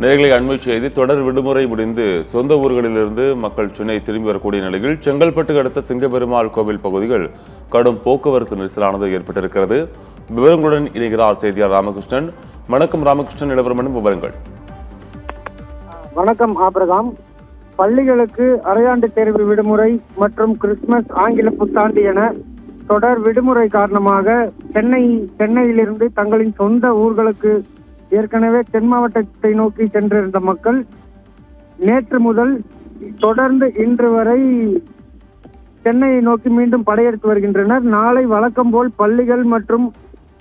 நேர்களை அண்மை செய்தி தொடர் விடுமுறை முடிந்து சொந்த ஊர்களிலிருந்து மக்கள் சென்னை திரும்பி வரக்கூடிய நிலையில் செங்கல்பட்டு அடுத்த சிங்கப்பெருமாள் கோவில் பகுதிகள் கடும் போக்குவரத்து நெரிசலானது ஏற்பட்டிருக்கிறது. விவரங்களுடன் இணைகிறார் செய்தியாளர் ராமகிருஷ்ணன். வணக்கம் ராமகிருஷ்ணன், நிலவரம் விவரங்கள். வணக்கம் ஆபிரகாம். பள்ளிகளுக்கு அரையாண்டு தேர்வு விடுமுறை மற்றும் கிறிஸ்துமஸ் ஆங்கில புத்தாண்டு என தொடர் விடுமுறை காரணமாக சென்னையிலிருந்து தங்களின் சொந்த ஊர்களுக்கு ஏற்கனவே தென் மாவட்டத்தை நோக்கி சென்றிருந்த மக்கள் நேற்று முதல் தொடர்ந்து இன்று வரை சென்னையை நோக்கி மீண்டும் படையெடுத்து வருகின்றனர். நாளை வழக்கம் போல் பள்ளிகள் மற்றும்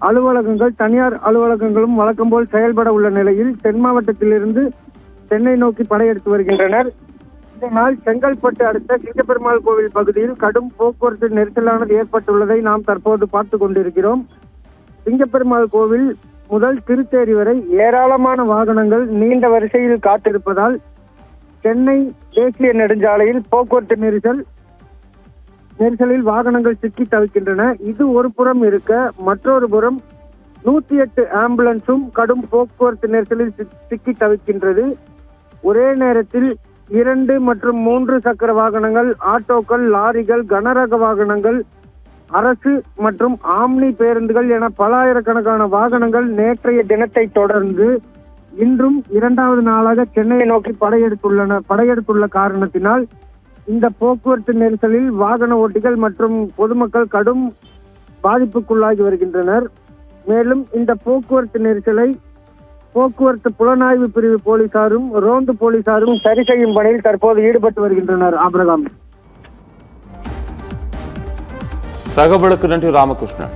அலுவலகங்கள், தனியார் அலுவலகங்களும் வழக்கம் போல் செயல்பட உள்ள நிலையில் தென் மாவட்டத்திலிருந்து சென்னை நோக்கி படையெடுத்து வருகின்றனர். இதனால் செங்கல்பட்டு அடுத்த சிங்கப்பெருமாள் கோவில் பகுதியில் கடும் போக்குவரத்து நெரிசலானது ஏற்பட்டுள்ளதை நாம் தற்போது பார்த்து கொண்டிருக்கிறோம். சிங்கப்பெருமாள் கோவில் முதல் திருச்சேரி வரை ஏராளமான வாகனங்கள் நீண்ட வரிசையில் காத்திருப்பதால் சென்னை தேசிய நெடுஞ்சாலையில் போக்குவரத்து நெரிசலில் வாகனங்கள் சிக்கி தவிக்கின்றன. இது ஒரு புறம் இருக்க, மற்றொரு புறம் 108 ஆம்புலன்ஸும் கடும் போக்குவரத்து நெரிசலில் சிக்கி தவிக்கின்றது. ஒரே நேரத்தில் 2 மற்றும் 3 சக்கர வாகனங்கள், ஆட்டோக்கள், லாரிகள், கனரக வாகனங்கள், அரசு மற்றும் ஆம்னி பேருந்துகள் என பல ஆயிரக்கணக்கான வாகனங்கள் நேற்றைய தினத்தை தொடர்ந்து இன்றும் 2வது நாளாக சென்னையை நோக்கி படையெடுத்துள்ள காரணத்தினால் இந்த போக்குவரத்து நெரிசலில் வாகன ஓட்டிகள் மற்றும் பொதுமக்கள் கடும் பாதிப்புக்குள்ளாகி வருகின்றனர். மேலும் இந்த போக்குவரத்து நெரிசலை போக்குவரத்து புலனாய்வு பிரிவு போலீசாரும் ரோந்து போலீசாரும் சரி செய்யும் பணியில் தற்போது ஈடுபட்டு வருகின்றனர். ஆபிரகாம், தகவலுக்கு நன்றி ராமகிருஷ்ணன்.